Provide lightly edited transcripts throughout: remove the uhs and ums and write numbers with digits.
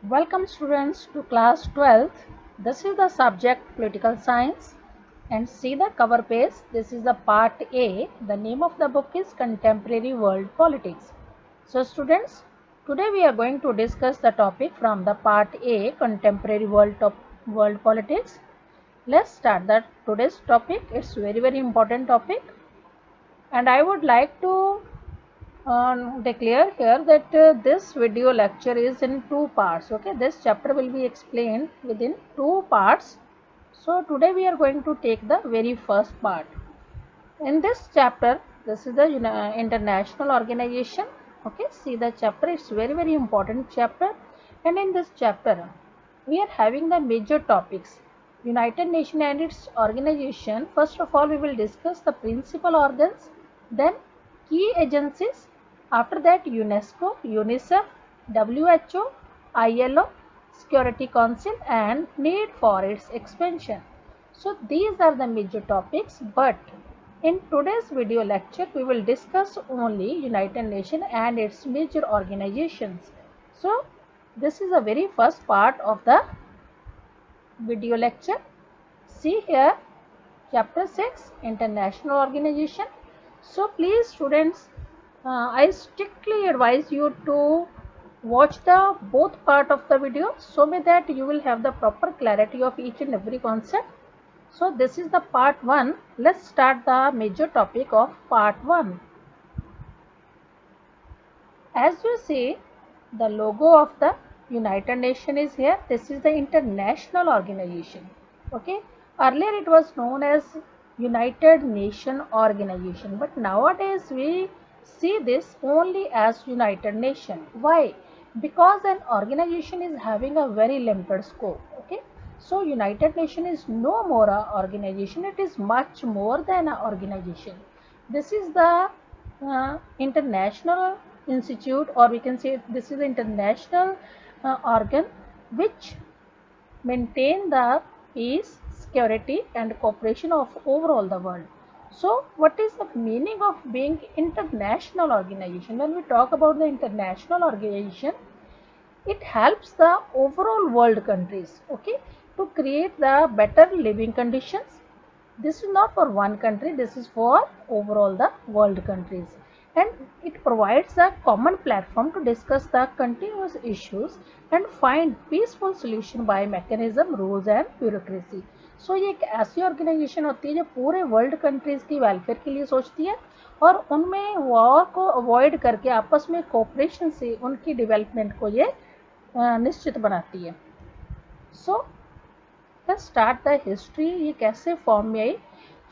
Welcome students to class 12th. This is the subject political science and see the cover page. This is the part A. The name of the book is Contemporary World Politics. So students, today we are going to discuss the topic from the part A, Contemporary World Politics. Let's start the today's topic. It's very important topic and I would like to declare here that this video lecture is in two parts. Okay, this chapter will be explained within two parts. So today we are going to take the very first part. In this chapter, this is the international organization. Okay, see the chapter, it's very important chapter, and in this chapter we are having the major topics. United Nations and its organization. First of all, we will discuss the principal organs, then key agencies, after that UNESCO, UNICEF, WHO, ILO, Security Council, and need for its expansion. So these are the major topics, but in today's video lecture we will discuss only United Nations and its major organizations. So this is a very first part of the video lecture. See here, chapter 6, International Organization. So please students, I strictly advise you to watch the both part of the video so that you will have the proper clarity of each and every concept. So this is the part 1. Let's start the major topic of part 1. As you see, the logo of the United Nations is here. This is the international organization. Okay. Earlier it was known as United Nations Organization, but nowadays we see this only as United Nations. Why? Because an organization is having a very limited scope. Okay. So United Nations is no more an organization. It is much more than an organization. This is the international institute, or we can say this is the international organ which maintain the peace, security and cooperation of overall the world. So what is the meaning of being international organization? When we talk about the international organization, it helps the overall world countries, okay, to create the better living conditions. This is not for one country, this is for overall the world countries, and it provides a common platform to discuss the continuous issues and find peaceful solution by mechanism, rules and bureaucracy. So ये एक ऐसी organisation होती है जो पूरे world countries की welfare के लिए सोचती है और उनमें वॉर को अवॉइड करके आपस में कोऑपरेशन से उनकी डेवलपमेंट को ये निश्चित बनाती है. So let's start the history. ये कैसे फॉर्म में आई?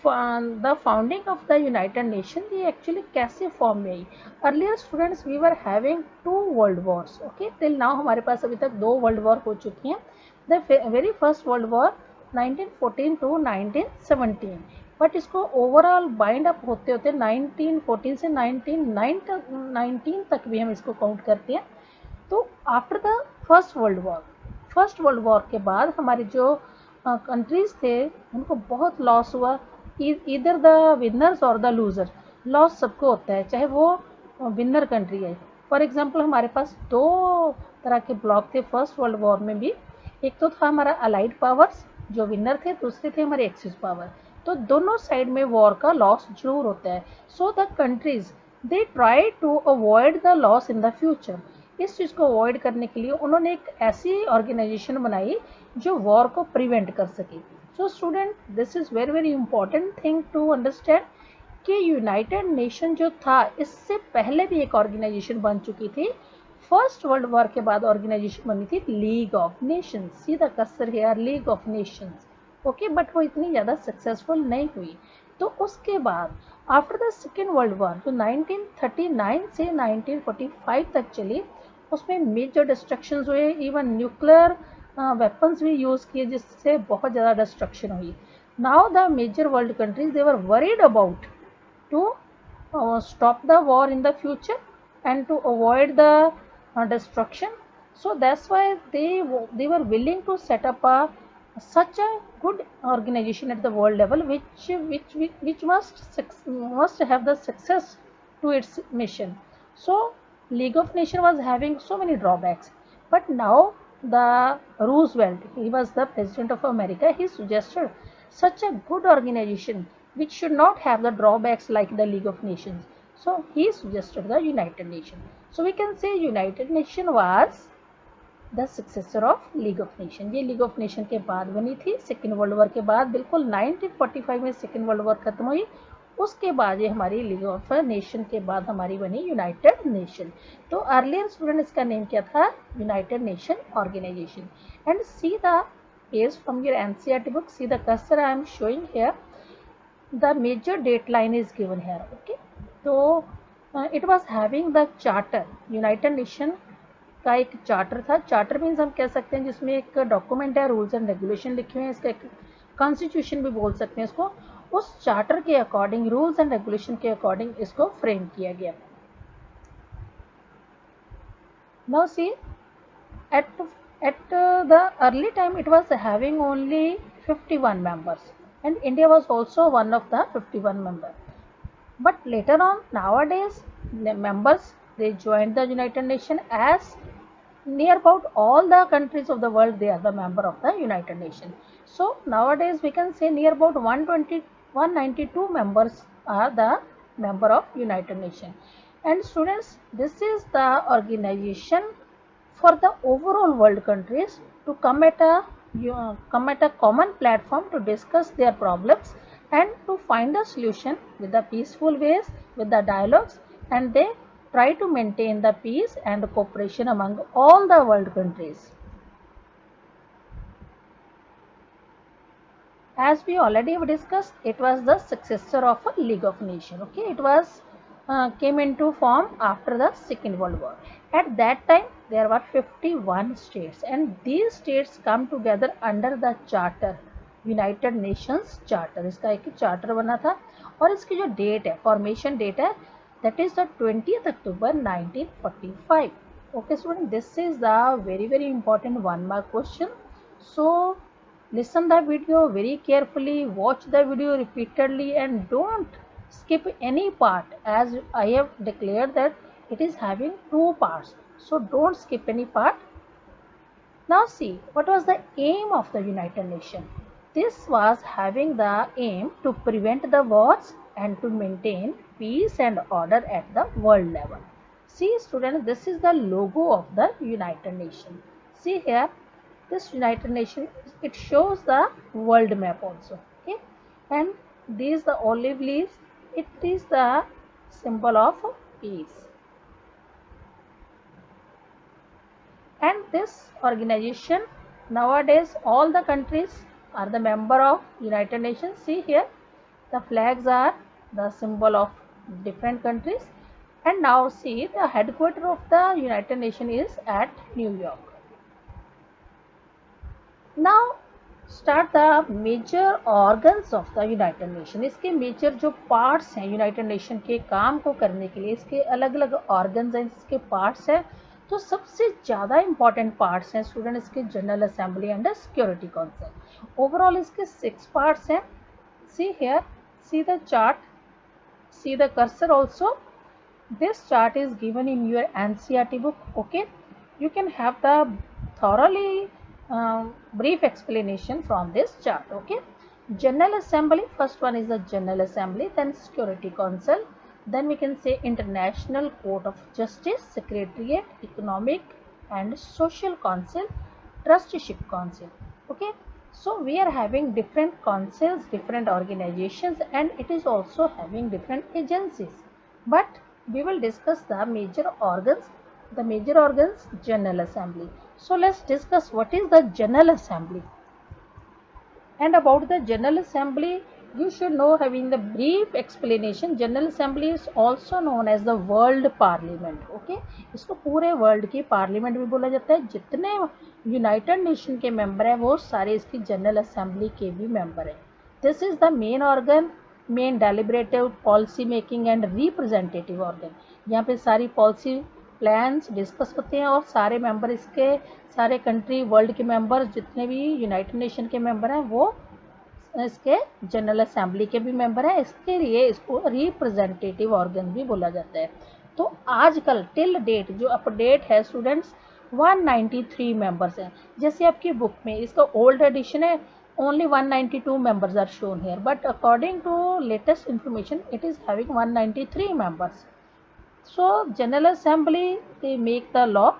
The founding of the United Nation, ये एक्चुअली कैसे फॉर्म में आई? Earlier students, we were having 2 world wars. Okay, till now हमारे पास अभी तक 2 वर्ल्ड वॉर हो चुकी हैं. The very first world war 1914 to 1917, but इसको ओवरऑल बाइंड अप होते होते 1914 से 1919 तक भी हम इसको काउंट करते हैं. तो after the first world war के बाद हमारे जो कंट्रीज थे उनको बहुत लॉस हुआ. इधर द विनर्स और द लूजर. लॉस सबको होता है, चाहे वो विनर कंट्री है. फॉर एग्जांपल हमारे पास 2 तरह के ब्लॉक थे फर्स्ट वर्ल्ड वॉर में भी. एक तो था हमारा अलाइड पावर्स जो विनर थे, दूसरे थे हमारे एक्सिस पावर. तो दोनों साइड में वॉर का लॉस जरूर होता है. So the countries they try to avoid the loss in the future. इस चीज़ को अवॉइड करने के लिए उन्होंने एक ऐसी ऑर्गेनाइजेशन बनाई जो वॉर को प्रिवेंट कर सके. So student, this is very important thing to understand कि यूनाइटेड नेशन जो था इससे पहले भी एक ऑर्गेनाइजेशन बन चुकी थी. फर्स्ट वर्ल्ड वॉर के बाद ऑर्गेनाइजेशन बनी थी लीग ऑफ नेशंस. सीधा कसर है यार, league of nations. Okay, but वो इतनी ज़्यादा सक्सेसफुल नहीं हुई. तो उसके बाद after the second world war जो 1939 से 1945 तक चली, उसमें मेजर डिस्ट्रक्शंस हुए. इवन न्यूक्लियर वेपन्स भी यूज़ किए जिससे बहुत ज़्यादा डिस्ट्रक्शन हुई. Now the major world countries they were worried about to stop the war in the future and to avoid the destruction. So that's why they were willing to set up such a good organization at the world level which must have the success to its mission. So League of Nations was having so many drawbacks, but now the Roosevelt, he was the president of America, he suggested such a good organization which should not have the drawbacks like the League of Nations. So he suggested the United Nations. So we can say United Nations was the successor of League of Nations. ये League of Nations के बाद बनी थी, second world war के बाद, बिल्कुल 1945 में second world war खत्म हुई, उसके बाद ये हमारी लीग ऑफ नेशन के बाद हमारी बनी यूनाइटेड नेशन. तो अर्लियर स्टूडेंट इसका नेम क्या था? United Nation organisation. And see the page from your NCERT book, see the cursor I am showing here, the major date line is given here. Okay, तो it was having the charter, United Nation का एक charter था. Charter means हम कह सकते हैं जिसमें एक डॉक्यूमेंट है, रूल्स एंड रेगुलेशन लिखे हुए हैं, इसका एक कॉन्स्टिट्यूशन भी बोल सकते हैं इसको. उस चार्टर के अकॉर्डिंग, रूल्स एंड रेगुलेशन के अकॉर्डिंग इसको फ्रेम किया गया. Now see at the early time it was having only 51 members and India was also one of the 51 members. But later on, nowadays, the members, they joined the United Nations, as near about all the countries of the world, they are the member of the United Nations. So nowadays we can say near about 192 members are the member of United Nations. And students, this is the organization for the overall world countries to come at a common platform to discuss their problems and to find a solution with the peaceful ways, with the dialogues, and they try to maintain the peace and cooperation among all the world countries. As we already have discussed, it was the successor of a League of Nations. Okay, it was came into form after the Second World War. At that time, there were 51 states, and these states come together under the charter, United Nations charter. इसका एक charter बना था और इसकी जो date है, formation date है, that is the 20 October 1945. Okay student, this is the very very important 1 mark question. So listen the video very carefully, watch the video repeatedly, and don't skip any part, as I have declared that it is having 2 parts. So don't skip any part. Now see, what was the aim of the United Nations? This was having the aim to prevent the wars and to maintain peace and order at the world level. See students, this is the logo of the United Nations. See here, this United Nations, it shows the world map also. Okay, and these the olive leaves, it is the symbol of peace. And this organization, nowadays all the countries are the member of United Nations. See here, the flags are the symbol of different countries. And now see, the headquarters of the United Nations is at New York. Now start the major organs of the United Nations. इसके major जो parts हैं United nation के काम को करने के लिए, इसके अलग अलग ऑर्गन्स हैं, इसके पार्ट्स हैं. तो सबसे ज़्यादा इंपॉर्टेंट पार्ट्स हैं स्टूडेंट इसके general assembly and security council. Overall इसके 6 पार्ट्स हैं. See here, see the chart, C the cursor also. This chart is given in your NCERT book. Okay, you can have the thoroughly brief explanation from this chart. Okay, General Assembly, first one is the General Assembly, then Security Council, then we can say International Court of Justice, Secretariat, Economic and Social Council, Trusteeship Council. Okay, so we are having different councils, different organizations, and it is also having different agencies. But we will discuss the major organs. The major organs, General Assembly. So let's discuss what is the General Assembly. And about the General Assembly, you should know, having the brief explanation, General Assembly is also known as the World Parliament. Okay, इसको पूरे world की parliament भी बोला जाता है. जितने United nation के member हैं वो सारे इसकी जनरल असेंबली के भी मेंबर हैं. This is the main organ, main deliberative, policy making and representative organ. यहाँ पे सारी पॉलिसी प्लान्स डिस्कस होते हैं और सारे मेंबर इसके, सारे कंट्री वर्ल्ड के मेंबर जितने भी यूनाइटेड नेशन के मेंबर हैं वो इसके जनरल असेंबली के भी मेंबर हैं. इसके लिए इसको रिप्रेजेंटेटिव ऑर्गन भी बोला जाता है. तो आजकल टिल डेट जो अपडेट है स्टूडेंट्स, 193 मेंबर्स हैं। जैसे आपकी बुक में इसका ओल्ड एडिशन है, only 192 members are shown here, but according to latest information it is having 193 members. So General Assembly, they make the law,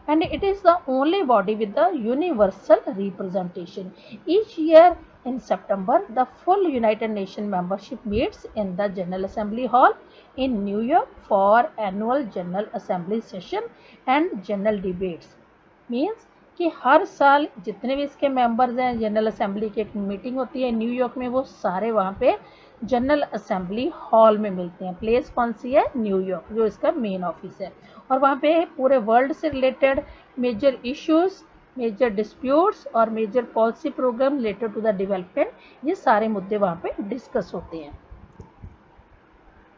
and it is the only body with the universal representation. Each year in September, the full United Nations membership meets in the General Assembly Hall in New York for annual General Assembly session and general debates. Means कि हर साल जितने भी इसके members हैं, general assembly की एक meeting होती है न्यूयॉर्क में, वो सारे वहाँ पे जनरल असेंबली हॉल में मिलते हैं। प्लेस कौन सी है? न्यूयॉर्क, जो इसका मेन ऑफिस है। और वहाँ पे पूरे वर्ल्ड से related major issues, major disputes और major policy programme related to the development, ये सारे मुद्दे वहाँ पे डिस्कस होते हैं।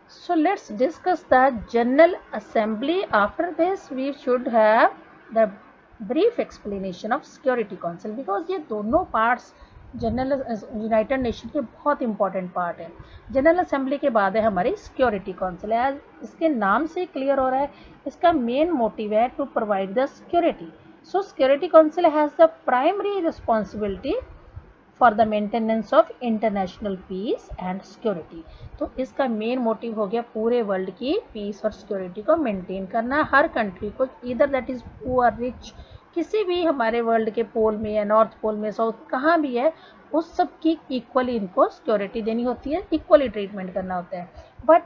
So let's discuss the General Assembly. After this we should have the brief explanation of Security Council, because ये दोनों parts जनरल यूनाइटेड नेशन के बहुत इंपॉर्टेंट पार्ट है। जनरल असेंबली के बाद है हमारी सिक्योरिटी काउंसिल। आज इसके नाम से क्लियर हो रहा है, इसका मेन मोटिव है to provide the security. So security council has the primary responsibility for the maintenance of international peace and security. तो इसका मेन मोटिव हो गया पूरे वर्ल्ड की पीस और सिक्योरिटी को मेंटेन करना। हर कंट्री को, इधर दैट इज पुअर रिच, किसी भी हमारे वर्ल्ड के पोल में या नॉर्थ पोल में, साउथ, कहाँ भी है, उस सब की इक्वली इनको सिक्योरिटी देनी होती है, इक्वली ट्रीटमेंट करना होता है। बट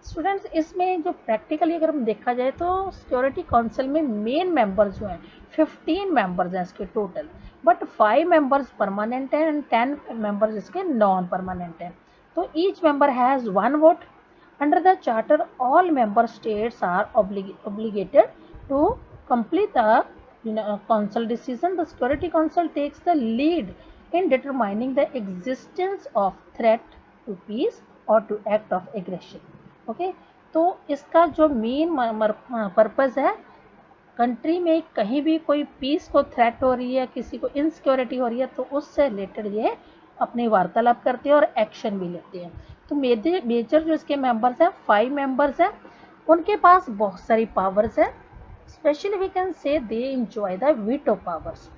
स्टूडेंट्स, इसमें जो प्रैक्टिकली अगर हम देखा जाए तो सिक्योरिटी काउंसिल में मेन मेंबर्स जो हैं 15 मेंबर्स हैं इसके टोटल, बट 5 मेंबर्स परमानेंट हैं एंड 10 मेंबर्स इसके नॉन परमानेंट हैं। तो each member has 1 vote. Under the charter all member states are obligated to complete the council decision. The Security Council takes the lead in determining the existence of threat to peace or to act of aggression. Okay, तो इसका जो main purpose है, country में कहीं भी कोई piece को threat हो रही है, किसी को इनसिक्योरिटी हो रही है, तो उससे रिलेटेड ये अपनी वार्तालाप करते हैं और एक्शन भी लेते हैं। तो मेजर जो इसके मेंबर्स हैं 5 मेंबर्स हैं, उनके पास बहुत सारी पावर्स हैं। Specially we can say they enjoy the veto powers.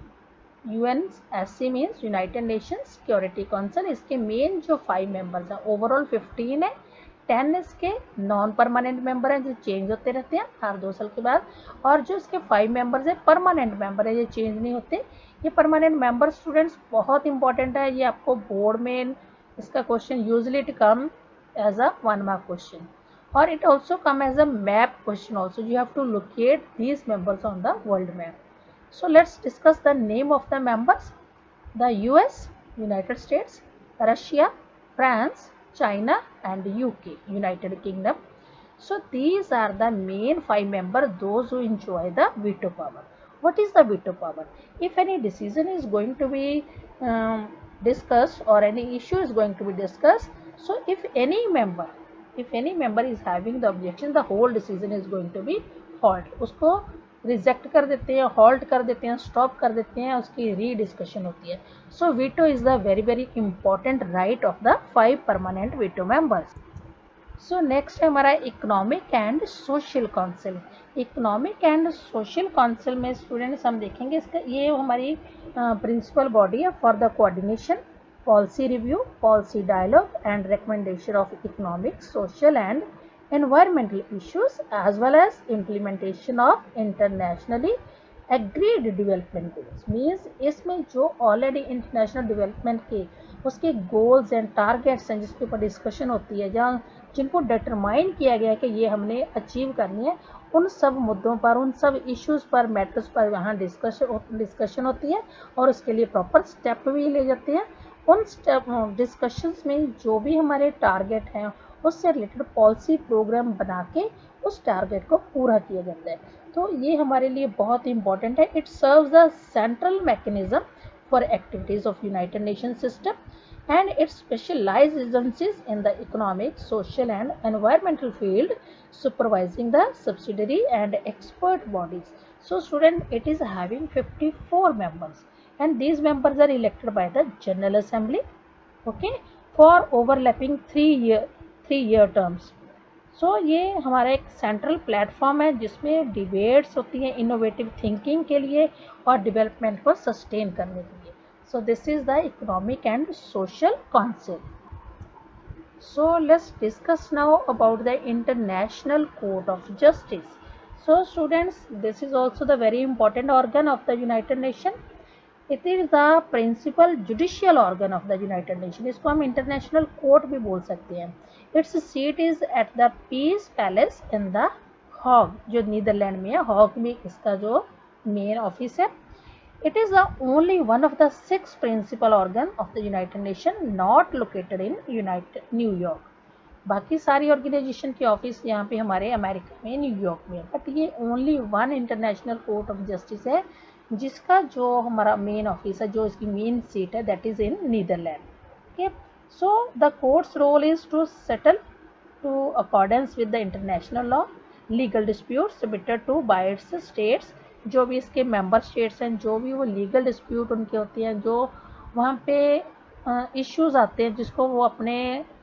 UNSC means United Nation security council, इसके मेन जो 5 मेंबर्स हैं, ओवरऑल 15 है, 10 इसके नॉन परमानेंट मेंबर हैं जो चेंज होते रहते हैं हर 2 साल के बाद, और जो इसके 5 मेंबर्स हैं परमानेंट मेंबर है, ये चेंज नहीं होते। ये परमानेंट मेंबर स्टूडेंट्स बहुत इंपॉर्टेंट है, ये आपको बोर्ड में इसका question usually it come as a 1 mark question, और it also come as a map question also. You have to locate these members on the world map. So let's discuss the name of the members. The US, United States, Russia, France, China and UK, United Kingdom. So these are the main 5 members, those who enjoy the veto power. What is the veto power? If any decision is going to be discussed or any issue is going to be discussed, so if any member is having the objection, the whole decision is going to be halt. उसको reject कर देते हैं, halt कर देते हैं, stop कर देते हैं, उसकी रीडिस्कशन होती है। So veto is the very very important right of the 5 permanent veto members. So next है हमारा economic and social council. Economic and social council में स्टूडेंट्स हम देखेंगे इसका, ये हमारी प्रिंसिपल बॉडी है for the coordination, policy review, policy dialogue and recommendation of economic, social and environmental issues as well as implementation of internationally agreed development goals। Means इसमें जो already international development के उसके गोल्स एंड टारगेट्स हैं जिसके ऊपर discussion होती है, जहाँ जिनको डिटरमाइन किया गया है कि ये हमने अचीव करनी है, उन सब मुद्दों पर, उन सब इश्यूज़ पर, मैटर्स पर यहाँ डिस्कशन होती है और उसके लिए प्रॉपर स्टेप भी ले जाते हैं। उन स्टेप डिस्कशंस में जो भी हमारे टारगेट हैं उससे रिलेटेड पॉलिसी प्रोग्राम बना के उस टारगेट को पूरा किया जाता है। तो ये हमारे लिए बहुत इंपॉर्टेंट है। It serves the central mechanism for activities of United Nation system and its specialised agencies in the economic, social and environmental field, supervising the subsidiary and expert bodies. So student, it is having 54 members and these members are elected by the General Assembly, okay, for overlapping 3-year terms. सो ये हमारा एक central platform है जिसमें debates होती हैं innovative thinking के लिए और डेवलपमेंट को सस्टेन करने के लिए. So this is the economic and social council. So let's discuss now about the International Court of Justice. So students, this is also the very important organ of the United Nations. It is the principal judicial organ of the United Nations. इसको हम International Court भी बोल सकते हैं. Its seat is at the Peace Palace in the Hague, जो Netherlands में है. Hague में इसका जो मेन ऑफिस है. It is the only one of the 6 principal organ of the United Nations not located in New York. बाकी सारी organisation के ऑफिस यहाँ पे हमारे अमेरिका में न्यूयॉर्क में, बट ये only one international court of justice है जिसका जो हमारा मेन ऑफिस है, जो इसकी मेन सीट है, that is in Netherland. Okay, so the court's role is to settle to accordance with the international law legal disputes submitted to by its states. जो भी इसके मेंबर स्टेट्स हैं, जो भी वो लीगल डिस्प्यूट उनके होते हैं, जो वहाँ पे इश्यूज आते हैं जिसको वो अपने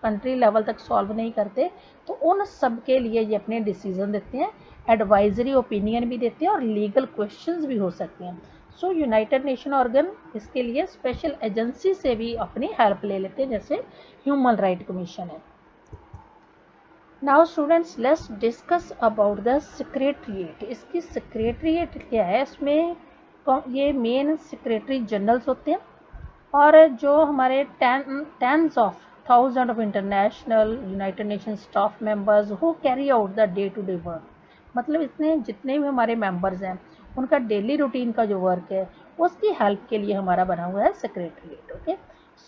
कंट्री लेवल तक सॉल्व नहीं करते, तो उन सब के लिए ये अपने डिसीजन देते हैं, एडवाइजरी ओपिनियन भी देते हैं और लीगल क्वेश्चंस भी हो सकते हैं. सो यूनाइटेड नेशन ऑर्गन इसके लिए स्पेशल एजेंसी से भी अपनी हेल्प ले लेते हैं, जैसे ह्यूमन राइट कमीशन है. Now students, let's discuss about the secretariat. इसकी सेक्रेटरीट क्या है? इसमें ये मेन सेक्रेटरी जनरल्स होते हैं और जो हमारे tens of thousand of international United Nation staff members who carry out the day to day work. मतलब इतने जितने भी हमारे मेंबर्स हैं उनका डेली रूटीन का जो वर्क है उसकी हेल्प के लिए हमारा बना हुआ है secretariat. Okay,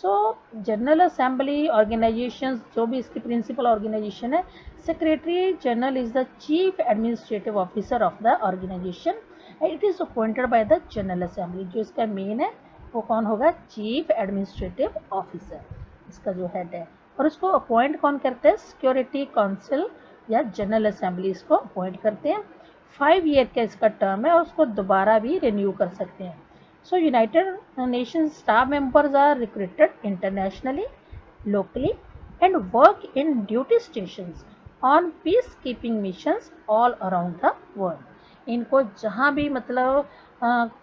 so general assembly organisation जो भी इसकी प्रिंसिपल ऑर्गेनाइजेशन है, secretary general is the chief administrative officer of the organisation. It is appointed by the general assembly. जो इसका मेन है वो कौन होगा? चीफ एडमिनिस्ट्रेटिव ऑफिसर, इसका जो हेड है. और इसको अपॉइंट कौन करते हैं? सिक्योरिटी काउंसिल या जनरल असेंबली इसको अपॉइंट करते हैं. 5 ईयर का इसका टर्म है और उसको दोबारा भी रिन्यू कर सकते हैं. So United Nations staff members are recruited internationally, locally and work in duty stations on peacekeeping missions all around the world. इनको जहाँ भी मतलब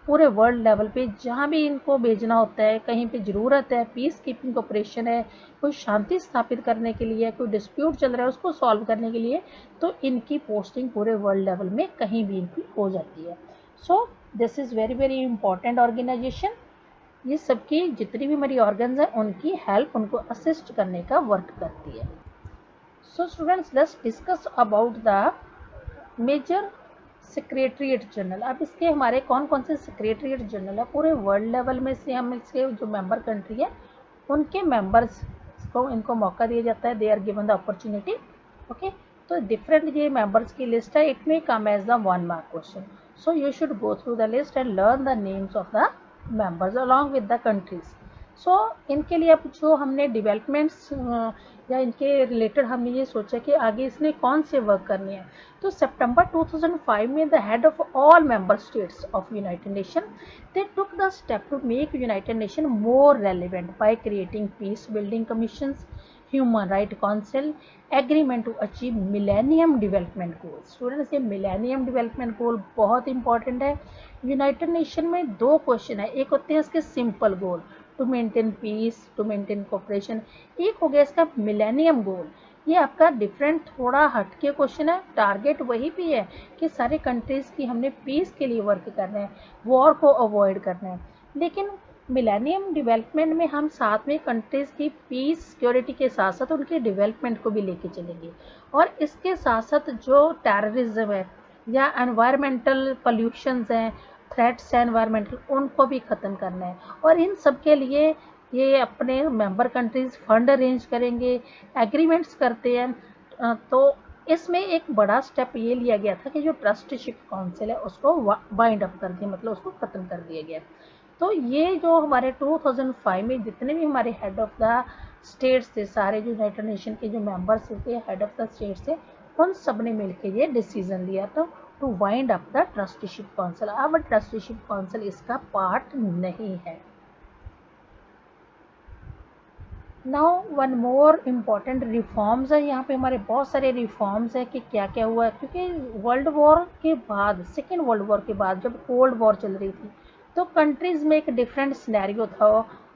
पूरे वर्ल्ड लेवल पे जहाँ भी इनको भेजना होता है, कहीं पे ज़रूरत है, पीस कीपिंग ऑपरेशन है, कोई शांति स्थापित करने के लिए, कोई डिस्प्यूट चल रहा है उसको सॉल्व करने के लिए, तो इनकी पोस्टिंग पूरे वर्ल्ड लेवल में कहीं भी इनकी हो जाती है. So this is very very important organisation. ये सबकी जितनी भी हमारी ऑर्गन्स हैं उनकी हेल्प, उनको असिस्ट करने का वर्क करती है. So students, let's discuss about the major secretariat general. अब इसके हमारे कौन कौन से सेक्रेटरीट जनरल है पूरे वर्ल्ड लेवल में से, हम इसके जो मेंबर कंट्री है उनके मेंबर्स को इनको मौका दिया जाता है. They are given the opportunity. Okay, तो डिफरेंट ये मेंबर्स की लिस्ट है. It may come as the 1 mark question. So you should go through the list and learn the names of the members along with the countries. So इनके लिए अब जो हमने developments या इनके रिलेटेड हमने ये सोचा कि आगे इसने कौन से वर्क करने हैं. तो सितंबर 2005 में the head of all member states of United Nation they took the step to make United Nation more relevant by creating peace building commissions, human right council, agreement to achieve millennium development goal. Students, ये millennium development goal बहुत important है. United nation में 2 question है. एक होते हैं इसके simple goal, to maintain peace, to maintain cooperation. एक हो गया इसका मिलेनियम गोल. ये आपका डिफरेंट थोड़ा हटके क्वेश्चन है. टारगेट वही भी है कि सारे कंट्रीज़ की हमने पीस के लिए वर्क करना है, वॉर को अवॉइड करना है. लेकिन मिलेनियम डेवलपमेंट में हम साथ में कंट्रीज़ की पीस सिक्योरिटी के साथ साथ उनके डेवलपमेंट को भी लेके चलेंगे. और इसके साथ साथ जो टेररिज्म है या एनवायरमेंटल पोल्यूशंस हैं, थ्रेट्स हैं एनवायरमेंटल, उनको भी ख़त्म करना है. और इन सब के लिए ये अपने मेंबर कंट्रीज़ फंड अरेंज करेंगे, एग्रीमेंट्स करते हैं. तो इसमें एक बड़ा स्टेप ये लिया गया था कि जो ट्रस्टीशिप काउंसिल है उसको वाइंड अप कर दिया, मतलब उसको ख़त्म कर दिया गया. तो ये जो हमारे 2005 में जितने भी हमारे हेड ऑफ द स्टेट्स थे, सारे जो यूनाइटेड नेशन के जो मेंबर्स थे, हेड ऑफ द स्टेट्स थे, उन सब ने मिलकर ये डिसीजन लिया था to wind up the trusteeship council. अब ट्रस्टीशिप काउंसिल इसका पार्ट नहीं है. Now one more important reforms है, यहाँ पे हमारे बहुत सारे रिफॉर्म्स है कि क्या क्या हुआ है, क्योंकि वर्ल्ड वॉर के बाद, सेकेंड वर्ल्ड वॉर के बाद जब कोल्ड वॉर चल रही थी तो कंट्रीज़ में एक डिफरेंट सिनेरियो था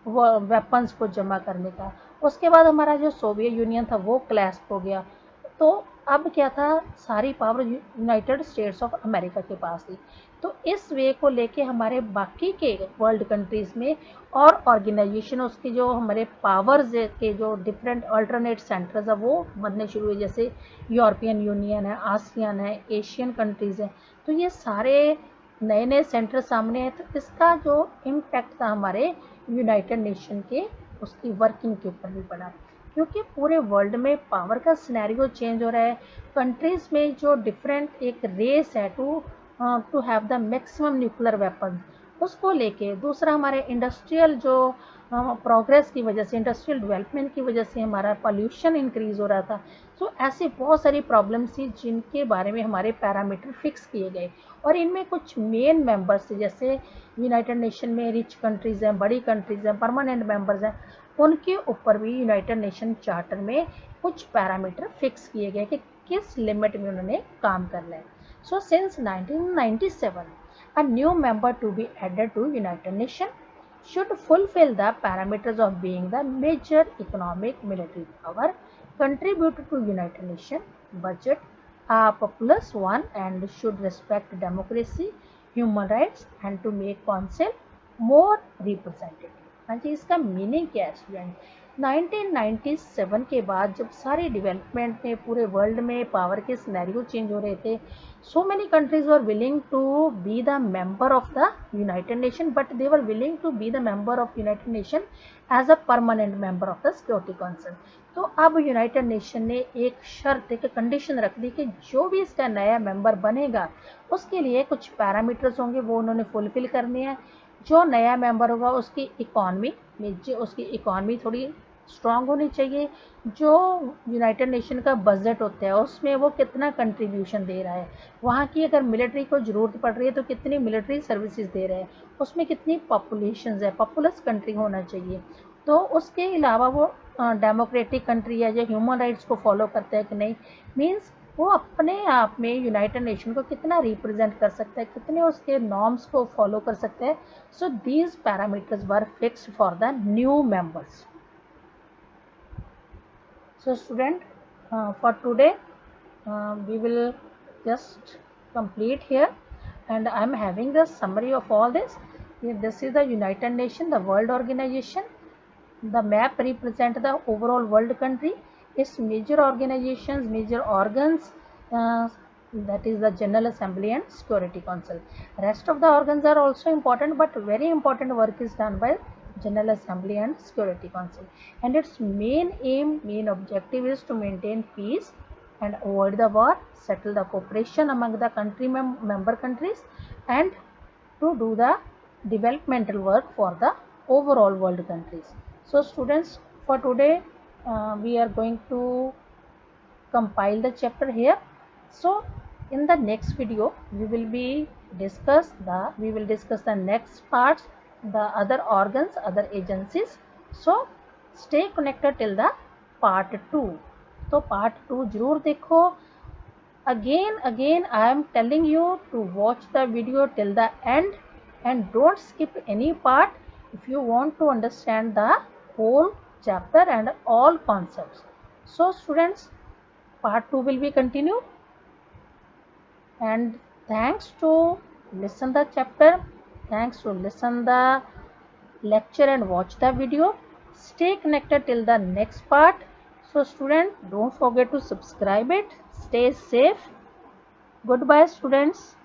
वो वेपन्स को जमा करने का। उसके बाद हमारा जो सोवियत यूनियन था वो क्लैश हो गया, तो अब क्या था, सारी power United states of America के पास थी। तो इस वे को लेके हमारे बाकी के वर्ल्ड कंट्रीज़ में और ऑर्गेनाइजेशन, उसके जो हमारे पावर्स के जो डिफरेंट अल्टरनेट सेंटर्स है वो बनने शुरू हुए, जैसे यूरोपियन यूनियन है, आसियान है, एशियन कंट्रीज़ हैं। तो ये सारे नए नए सेंटर सामने हैं, तो इसका जो इम्पैक्ट था हमारे यूनाइटेड नेशन के उसकी वर्किंग के ऊपर भी पड़ा, क्योंकि पूरे वर्ल्ड में पावर का सिनेरियो चेंज हो रहा है। कंट्रीज़ में जो डिफरेंट एक रेस है to have the maximum nuclear weapon, उसको लेके, दूसरा हमारे इंडस्ट्रियल जो प्रोग्रेस की वजह से, इंडस्ट्रियल डेवलपमेंट की वजह से हमारा पॉल्यूशन इंक्रीज हो रहा था। तो ऐसी बहुत सारी प्रॉब्लम्स थी जिनके बारे में हमारे पैरामीटर फिक्स किए गए, और इनमें कुछ मेन मेंबर्स थे, जैसे यूनाइटेड नेशन में रिच कंट्रीज़ हैं, बड़ी कंट्रीज़ हैं, परमानेंट मेंबर्स हैं, उनके ऊपर भी यूनाइटेड नेशन चार्टर में कुछ पैरामीटर फिक्स किए गए कि किस लिमिट में उन्होंने काम करना है। So since 1997 a new member to be added to United Nations should fulfill the parameters of being the major economic military power, contribute to United Nations budget a populous one, and should respect democracy, human rights, and to make council more representative। हाँ जी, इसका meaning क्या है student? 1997 के बाद जब सारी development में पूरे वर्ल्ड में पावर के सिनेरियो चेंज हो रहे थे, so many countries were willing to be the member of the United Nations, but they were willing to be the member of United Nations as a permanent member of the Security Council। तो अब United nation ने एक शर्त, एक condition रख दी कि जो भी इसका नया मेंबर बनेगा उसके लिए कुछ पैरामीटर्स होंगे, वो उन्होंने फुलफिल करने हैं। जो नया मेंबर होगा उसकी इकॉनमी थोड़ी स्ट्रांग होनी चाहिए, जो यूनाइटेड नेशन का बजट होता है उसमें वो कितना कंट्रीब्यूशन दे रहा है, वहाँ की अगर मिलिट्री को ज़रूरत पड़ रही है तो कितनी मिलिट्री सर्विसेज दे रहे हैं, उसमें कितनी पॉपुलेशन है, पॉपुलस कंट्री होना चाहिए। तो उसके अलावा वो डेमोक्रेटिक कंट्री है, जो ह्यूमन राइट्स को फॉलो करता है कि नहीं, मीन्स वो अपने आप में यूनाइटेड नेशन को कितना रिप्रेजेंट कर सकता है, कितने उसके नॉर्म्स को फॉलो कर सकता है। So these parameters were fixed for the new members. So student, for today we will just complete here, and I am having the summary of all this. This is the United Nations, the world organization. The map represent the overall world country, its major organizations, major organs, that is the General Assembly and Security Council. Rest of the organs are also important, but very important work is done by General Assembly and Security Council, and its main objective is to maintain peace and avoid the war, settle the cooperation among the member countries, and to do the developmental work for the overall world countries. So students, for today we are going to compile the chapter here. So in the next video we will discuss the next parts, the other organs, other agencies. So stay connected till the part 2. तो part 2 जरूर देखो। Again I am telling you to watch the video till the end and don't skip any part if you want to understand the whole chapter and all concepts. So students, part 2 will be continued, and thanks to listen the chapter, thanks to listen the lecture and watch the video. Stay connected till the next part. So student, don't forget to subscribe it. Stay safe. Goodbye students.